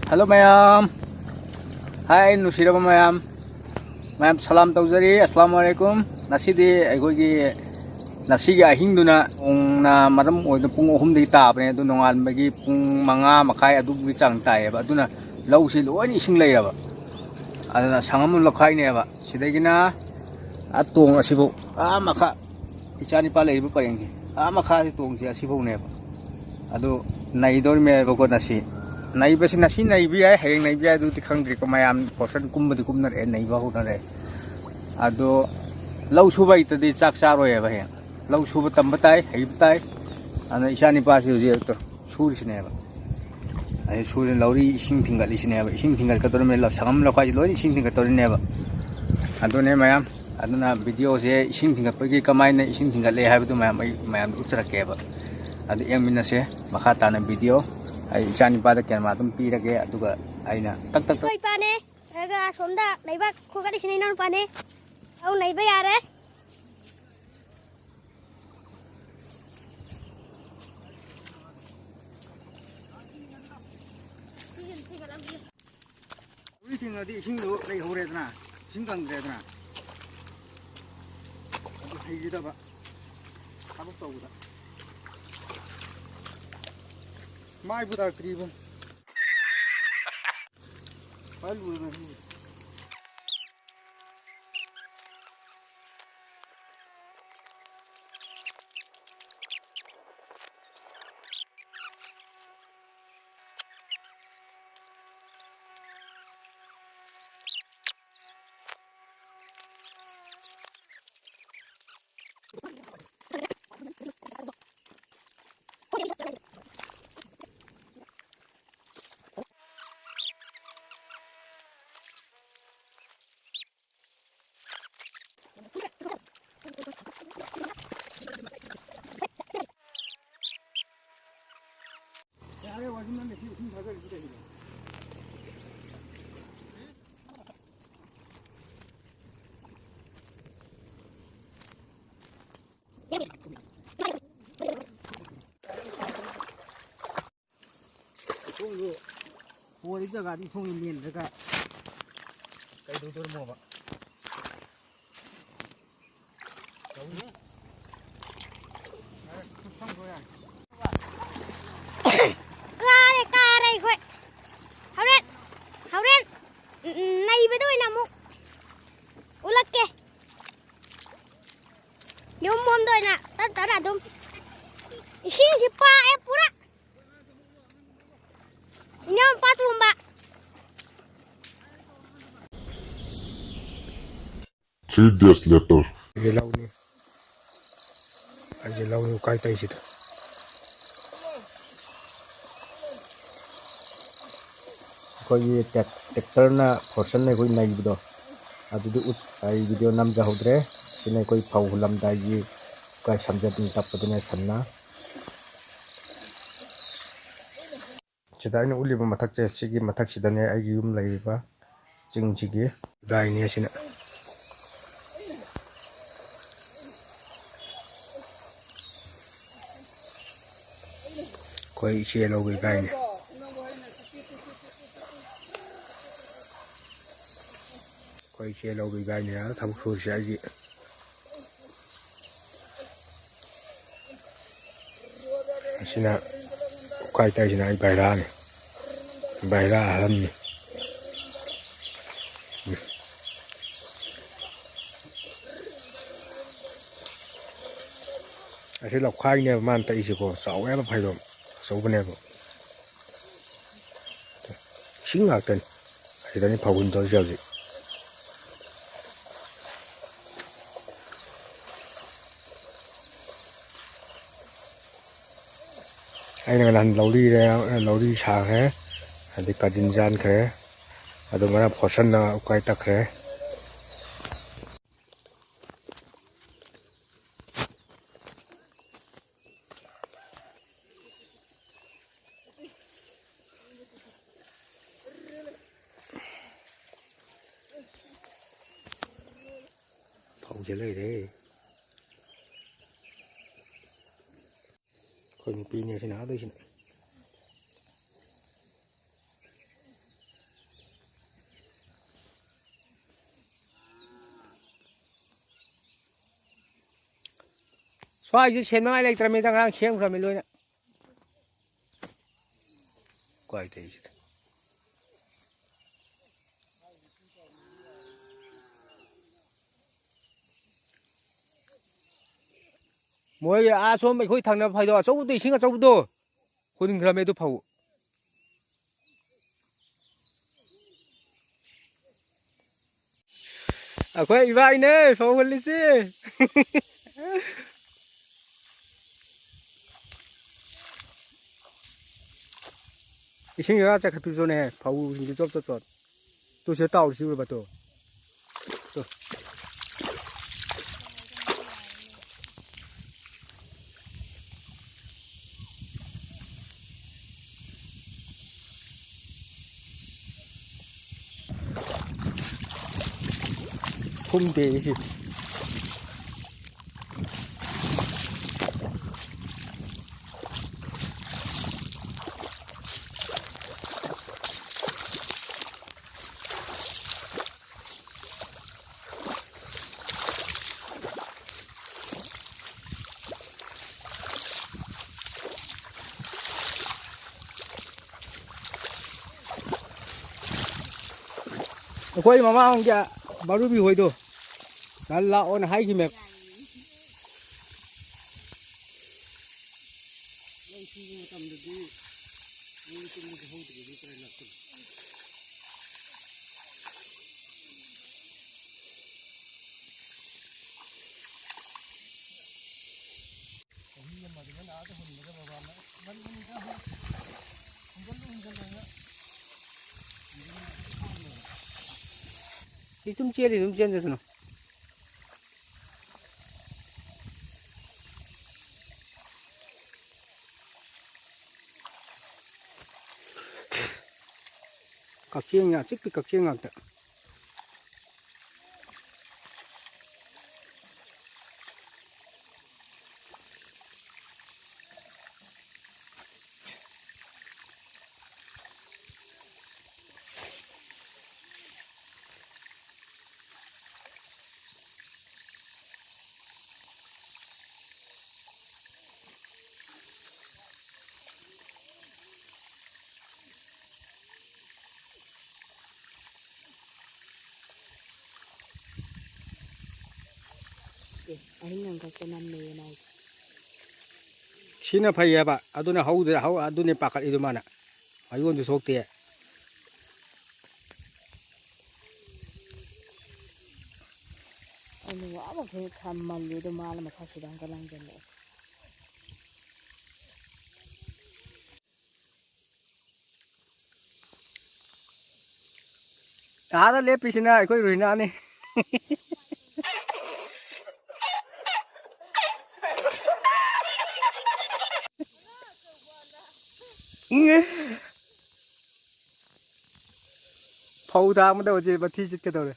Hello mayam. Hi nusiraba mayam. Mayam salam tauzari. Assalamualaikum. Nasidi agogi nasigi ahingduna na maram oida pung ohum dei tabne adu nongal magi pung manga makai adu gi chang tai ba aduna lausi loi ising leiraba aduna sangamul lokai ne ba sidagina atong asibu maka ichani pa leibu parengi maka si tong si asibu ne ba adu naidor me ba ko nasi naibasi nasi naibi ai heng naibi ai du ti khangdri ko mayam portion kumbadi kumna re naiba hu na re ado lau subai tadi chak charo ya ba he lau suba tambatai heibatai ana isani pasi uje to suri sine ba ai suri lauri ising thingali sine ba ising thingal ka torme la sangam la khai loi ising thingal torne ba ado ne mayam aduna video se ising thingal pagi kamai na ising thingal le haibu mayam mayam uchrake ba ado yamina se makha tana video ai isani pada kenma tum pirage aduga aina tak tak koi pane aga somda naiba khogari sine nan pane au naiba yare everything adi ising do lei hore dana ising kang re dana adu hei da ba abu to da mai buda kribu palu na Are wajin nan ki sun sagar gida gida Tunggu pori jaga di thong min jaga kai do tor mo ba kare khoi hauren naiba doi na mu ulakke nyom mom doi na tan na dum ising si pa pura nyom patumba 3 days later. Jelau ni kai tai sita ko ye tractor na portion ne koi nai bido adu du ut ai video nam ja hodre sine koi phau hulam da ye kai samjat ni tap padune sanna chidai no uliba mathak che sigi mathak sidane ai gi yum laiba ching chigi gai ne sina koi che lo gi gai ne koi che lo gi gai ne tham khu sia gi sina kai tai sina ai baira ne baira halam ni asi lọc khai ne man tai si ko sau em phai dom sau bane ko sing ngak ten ai dani phawun do jawi ai nang lan lauri sa he ꯍꯥꯏꯗꯤ cousin ꯌꯥꯟꯈ꯭ꯔꯦ ꯑꯗꯨꯃꯥꯏꯅ ꯐꯣꯔꯁꯟꯅ ꯎꯀꯥꯏ ꯇꯛꯈ꯭ꯔꯦ ꯐꯧꯁꯦ ꯂꯩꯔꯦ ꯑꯩꯈꯣꯏ ꯅꯨꯄꯤꯅꯦ ꯁꯤꯅ ꯑꯗꯨꯏꯁꯤꯅ ꯁ꯭ꯋꯥꯏꯁꯦ ꯁꯦꯟꯅꯉꯥꯏ ꯂꯩꯇ꯭ꯔꯕꯅꯤꯅ ꯑꯉꯥꯡ ꯁꯦꯝꯈ꯭ꯔꯕꯅꯤ ꯂꯣꯏꯅ ꯀꯥꯏ ꯇꯩꯁꯤꯗ ꯃꯣꯏ ꯁꯣꯝ ꯑꯩꯈꯣꯏ ꯊꯪꯅꯕ ꯐꯩꯗꯣ ꯑꯆꯧꯕꯗꯣ ꯏꯁꯤꯡ ꯑꯆꯧꯕꯗꯣ ꯍꯨꯟꯈ꯭ꯔꯃꯦ ꯑꯗꯨ ꯐꯧ ꯑꯩꯈꯣꯏ ꯏꯕꯥꯏꯅꯦ ꯐꯧ ꯍꯨꯜꯂꯤꯁꯤ ꯏꯁꯤꯡ ꯆꯠꯈꯠꯄꯤꯁꯨꯅꯦ ꯐꯧꯁꯤꯡꯁꯤ ꯆꯣꯠ ꯆꯣꯠ ꯆꯣꯠ ꯇꯨꯁꯦ ꯇꯥꯎꯔꯤꯁꯤ ꯎꯔꯕ ꯇꯣ ꯐꯨꯝꯗꯦ ꯁꯤ ꯑꯩꯈꯣꯏ ꯃꯃꯥꯡꯒꯤ ꯃꯔꯨꯕꯤ ꯍꯣꯏꯗꯣ ꯅꯍꯥꯟ ꯂꯥꯛꯑꯣꯅ ꯍꯥꯏꯈꯤꯃꯦ ꯑꯗꯨꯝ ꯆꯦꯜꯂꯤ ꯑꯗꯨꯝ ꯆꯦꯟꯖꯁꯅꯨ ꯀꯛꯆꯤꯡ ꯑꯆꯤꯛꯄꯤ ꯀꯛꯆꯤꯡ ꯉꯥꯛꯇ ꯁꯤꯅ ꯐꯩꯌꯦꯕ ꯑꯗꯨꯅ ꯑꯗꯨꯅꯦ ꯄꯥꯈꯠꯂꯤꯗꯨ ꯃꯥꯅ ꯃꯌꯣꯟꯁꯨ ꯊꯣꯛꯇꯦ ꯑꯩꯅ ꯋꯥꯕꯈꯩ ꯊꯝꯃꯜꯂꯦꯗꯣ ꯃꯥꯅ ꯃꯊꯛꯁꯤꯗ ꯑꯃꯨꯛꯀ ꯂꯪꯁꯤꯜꯂꯛꯑꯦ ꯑꯥꯗ ꯂꯦꯞꯄꯤꯁꯤꯅ ꯑꯩꯈꯣꯏ ꯔꯣꯍꯤꯅꯥꯅꯤ ꯐꯧ ꯊꯥꯡꯕꯗ ꯍꯧꯖꯤꯛ ꯃꯊꯤ ꯆꯤꯠꯀꯗꯧꯔꯦ